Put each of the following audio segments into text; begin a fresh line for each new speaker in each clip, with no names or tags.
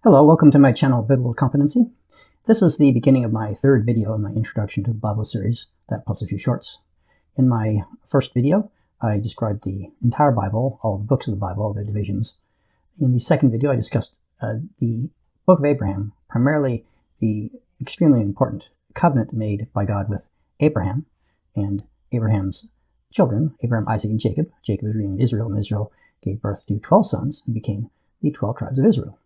Hello, welcome to my channel, Biblical Competency. This is the beginning of my third video in my introduction to the Bible series, that plus a few shorts. In my first video, I described the entire Bible, all the books of the Bible, all their divisions. In the second video, I discussed the book of Abraham, primarily the extremely important covenant made by God with Abraham and Abraham's children, Abraham, Isaac, and Jacob. Jacob is renamed Israel, and Israel gave birth to 12 sons and became the 12 tribes of Israel.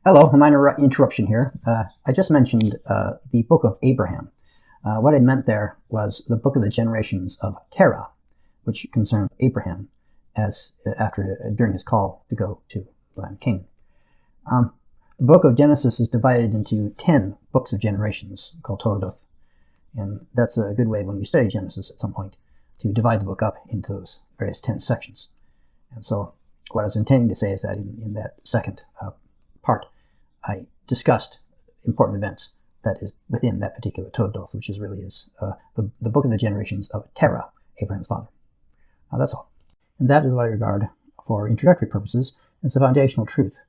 Hello, a minor interruption here. I just mentioned the book of Abraham. What I meant there was the book of the generations of Terah, which concerned Abraham during his call to go to the land of Canaan. The book of Genesis is divided into 10 books of generations called Toledoth, and that's a good way when we study Genesis at some point to divide the book up into those various 10 sections. And so what I was intending to say is that in that second part, I discussed important events that is within that particular Toledoth, which is the book of the generations of Terah, Abraham's father. That's all. And that is what I regard, for introductory purposes, as the foundational truth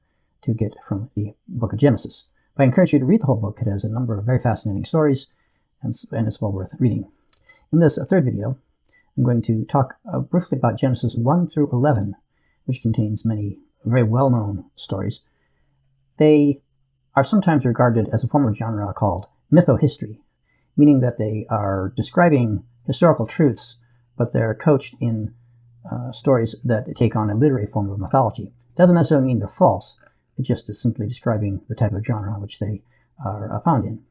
to get from the book of Genesis. But I encourage you to read the whole book. It has a number of very fascinating stories, and it's well worth reading. In this third video, I'm going to talk briefly about Genesis 1 through 11, which contains many very well-known stories. They are sometimes regarded as a form of genre called mytho-history, meaning that they are describing historical truths, but they're couched in stories that take on a literary form of mythology. Doesn't necessarily mean they're false. It just is simply describing the type of genre which they are found in.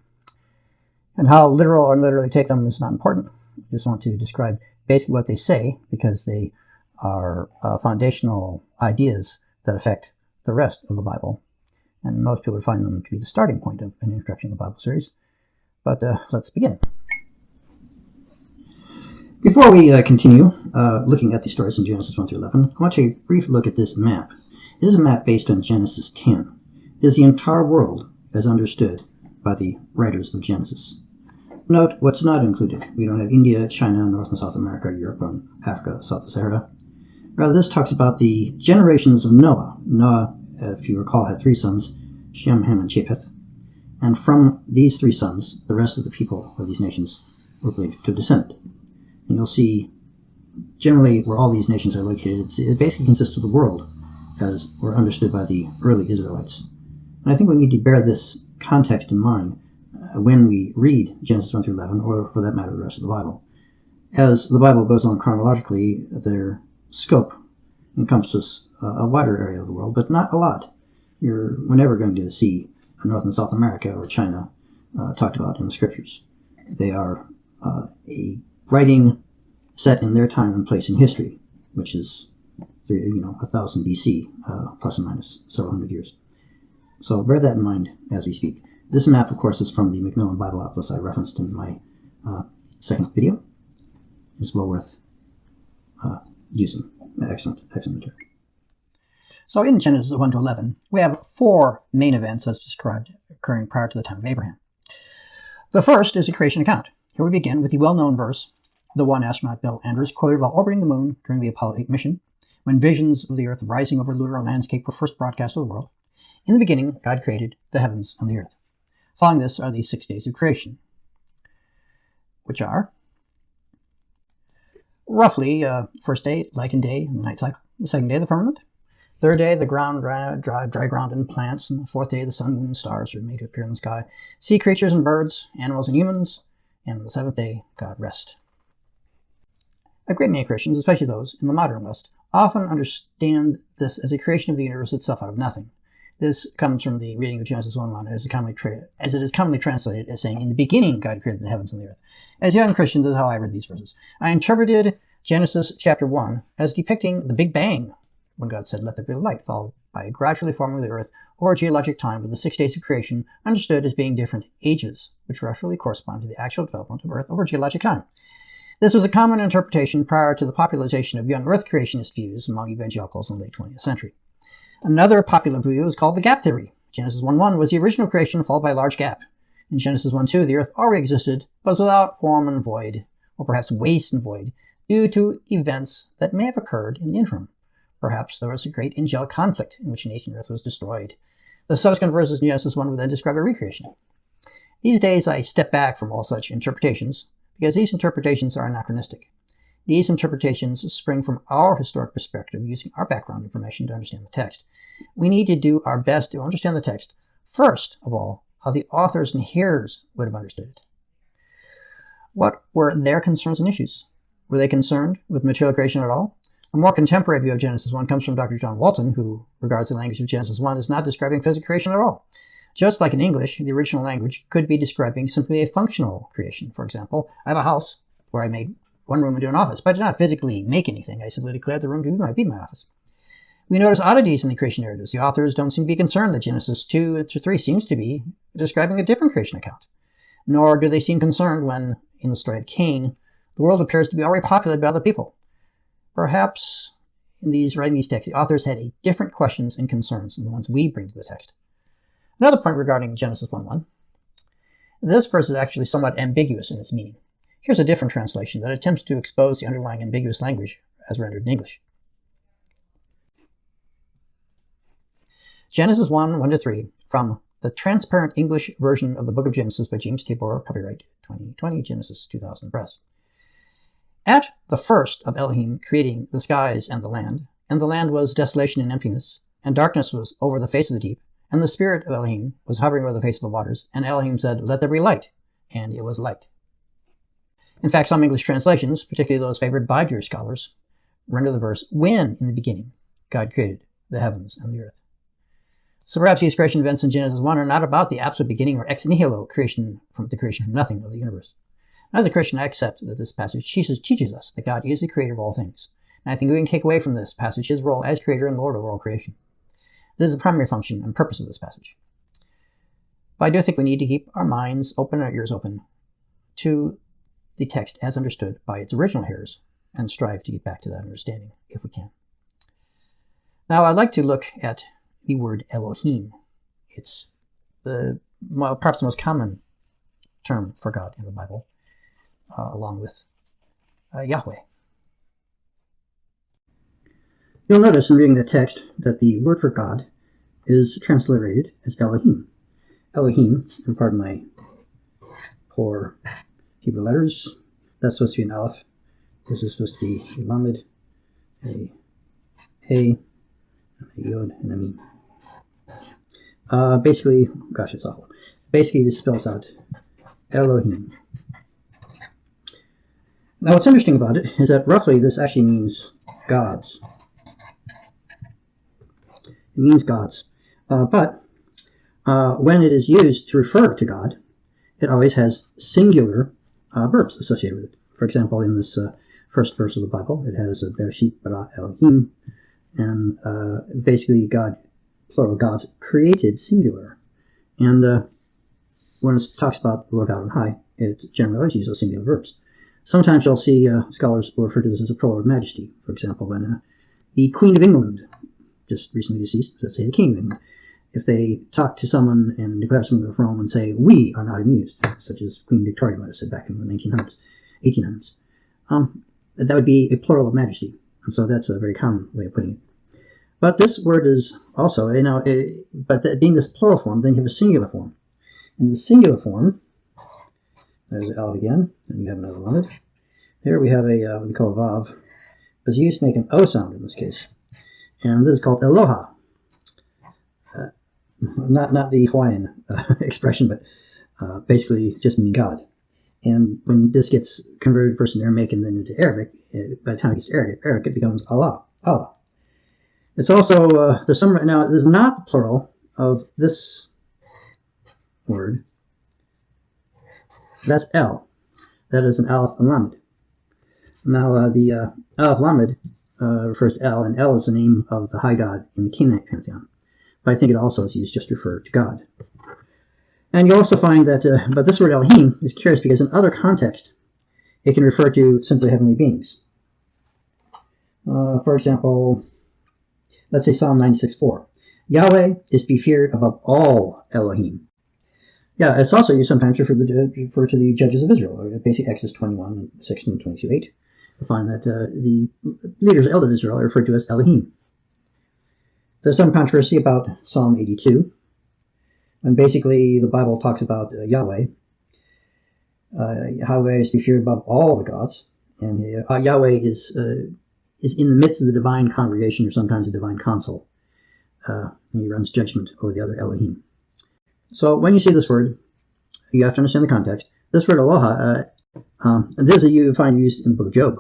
And how literal or literally take them is not important. I just want to describe basically what they say, because they are foundational ideas that affect the rest of the Bible. And most people would find them to be the starting point of an introduction to the Bible series. But let's begin. Before we continue looking at the stories in Genesis 1 through 11, I want to take a brief look at this map. It is a map based on Genesis 10. It is the entire world as understood by the writers of Genesis. Note what's not included. We don't have India, China, North and South America, Europe, and Africa, south of Sahara. Rather, this talks about the generations of Noah. Noah, if you recall, had 3 sons, Shem, Ham, and Japheth. And from these 3 sons, the rest of the people of these nations were believed to descend. And you'll see generally where all these nations are located, it basically consists of the world as were understood by the early Israelites. And I think we need to bear this context in mind when we read Genesis 1 through 11, or for that matter, the rest of the Bible. As the Bible goes along chronologically, their scope encompasses a wider area of the world, but not a lot. We're never going to see North and South America or China talked about in the scriptures. They are a writing set in their time and place in history, which is 1000 BC, plus or minus several hundred years. So bear that in mind as we speak. This map, of course, is from the Macmillan Bible Atlas I referenced in my second video. It's well worth using. Excellent material. So in Genesis 1 to 11, we have 4 main events as described occurring prior to the time of Abraham. The first is a creation account. Here we begin with the well-known verse, the one astronaut Bill Andrews quoted while orbiting the moon during the Apollo 8 mission, when visions of the earth rising over a lunar landscape were first broadcast to the world. In the beginning, God created the heavens and the earth. Following this are the 6 days of creation, which are roughly first day, light and day, and the night cycle. The second day, the firmament. Third day, the ground, dry ground and plants. And the fourth day, the sun, moon, and stars are made to appear in the sky. Sea creatures and birds, animals and humans. And on the 7th day, God rest. A great many Christians, especially those in the modern West, often understand this as a creation of the universe itself out of nothing. This comes from the reading of Genesis 1:1, as it is commonly translated as saying, "In the beginning, God created the heavens and the earth." As young Christians, this is how I read these verses. I interpreted Genesis chapter 1 as depicting the Big Bang, when God said, "Let there be light," followed by gradually forming the earth over geologic time, with the 6 days of creation understood as being different ages, which roughly correspond to the actual development of earth over geologic time. This was a common interpretation prior to the popularization of young earth creationist views among evangelicals in the late 20th century. Another popular view is called the gap theory. Genesis 1:1 was the original creation followed by a large gap. In Genesis 1:2, the earth already existed, but was without form and void, or perhaps waste and void, due to events that may have occurred in the interim. Perhaps there was a great angelic conflict in which an ancient earth was destroyed. The subsequent verses in Genesis 1 would then describe a recreation. These days I step back from all such interpretations because these interpretations are anachronistic. These interpretations spring from our historic perspective using our background information to understand the text. We need to do our best to understand the text, first of all, how the authors and hearers would have understood it. What were their concerns and issues? Were they concerned with material creation at all? A more contemporary view of Genesis 1 comes from Dr. John Walton, who regards the language of Genesis 1 as not describing physical creation at all. Just like in English, the original language could be describing simply a functional creation. For example, I have a house where I made one room into an office, but I did not physically make anything. I simply declared the room to be my office. We notice oddities in the creation narratives. The authors don't seem to be concerned that Genesis 2 to 3 seems to be describing a different creation account. Nor do they seem concerned when, in the story of Cain, the world appears to be already populated by other people. Perhaps in writing these texts, the authors had different questions and concerns than the ones we bring to the text. Another point regarding Genesis 1:1. This verse is actually somewhat ambiguous in its meaning. Here's a different translation that attempts to expose the underlying ambiguous language as rendered in English. Genesis 1:1-3, from the Transparent English Version of the Book of Genesis by James Tabor, copyright 2020, Genesis 2000 Press. At the first of Elohim creating the skies and the land was desolation and emptiness, and darkness was over the face of the deep, and the Spirit of Elohim was hovering over the face of the waters, and Elohim said, "Let there be light," and it was light. In fact, some English translations, particularly those favored by Jewish scholars, render the verse, "When in the beginning God created the heavens and the earth." So perhaps these creation events in Genesis 1 are not about the absolute beginning or ex nihilo creation from nothing of the universe. As a Christian, I accept that this passage teaches us that God is the creator of all things. And I think we can take away from this passage his role as creator and Lord over all creation. This is the primary function and purpose of this passage. But I do think we need to keep our minds open and our ears open to the text as understood by its original hearers and strive to get back to that understanding if we can. Now I'd like to look at the word Elohim. It's perhaps the most common term for God in the Bible, along with Yahweh. You'll notice in reading the text that the word for God is transliterated as Elohim. Elohim, and pardon my poor Hebrew letters, that's supposed to be an Aleph. This is supposed to be a Lamed, a Hey, a Yod, and a Mem. Basically, gosh, it's awful. Basically, this spells out Elohim. Now, what's interesting about it is that roughly this actually means gods. It means gods. But when it is used to refer to God, it always has singular verbs associated with it. For example, in this first verse of the Bible, it has Bereshit bara Elohim, and basically God, plural, gods created, singular. And when it talks about the Lord God on high, it generally always uses singular verbs. Sometimes you'll see scholars will refer to this as a plural of majesty. For example, when the Queen of England, just recently deceased, let's say the King of England, if they talk to someone and declare something of Rome and say, "We are not amused," such as Queen Victoria might have said back in the 1800s, that would be a plural of majesty. And so that's a very common way of putting it. But this word is also, but that being this plural form, then you have a singular form. In the singular form, there's the Aleph again, and you have another one. Here we have what we call a Vav. It's used to make an O sound in this case. And this is called Eloha. Not the Hawaiian expression, but basically just meaning God. And when this gets converted first in Aramaic and then into Arabic, by the time it gets to Arabic, it becomes Allah. Allah. It's also, now this is not the plural of this word. That's El. That is an Aleph and Lamed. Now the Aleph Lamed refers to El, and El is the name of the high god in the Canaanite pantheon. But I think it also is used just to refer to God. And you also find that, but this word Elohim is curious because in other contexts, it can refer to simply heavenly beings. For example, let's say Psalm 96:4. Yahweh is to be feared above all Elohim. Yeah, it's also used sometimes to refer to the judges of Israel, or basically Exodus 21:6 and 22:8. You find that the leaders, elders of Israel, are referred to as Elohim. There's some controversy about Psalm 82, And basically, the Bible talks about Yahweh. Yahweh is to be feared above all the gods, and Yahweh is in the midst of the divine congregation, or sometimes the divine council. And he runs judgment over the other Elohim. So when you see this word, you have to understand the context. This word aloha, this you find used in the book of Job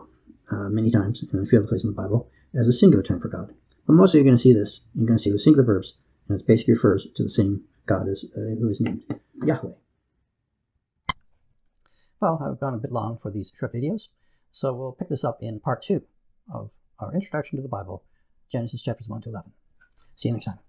many times, and a few other places in the Bible, as a singular term for God. But mostly you're going to see this. You're going to see with singular verbs, and it basically refers to the same God as who is named Yahweh. Well, I've gone a bit long for these short videos, so we'll pick this up in part 2 of our introduction to the Bible, Genesis chapters 1 to 11. See you next time.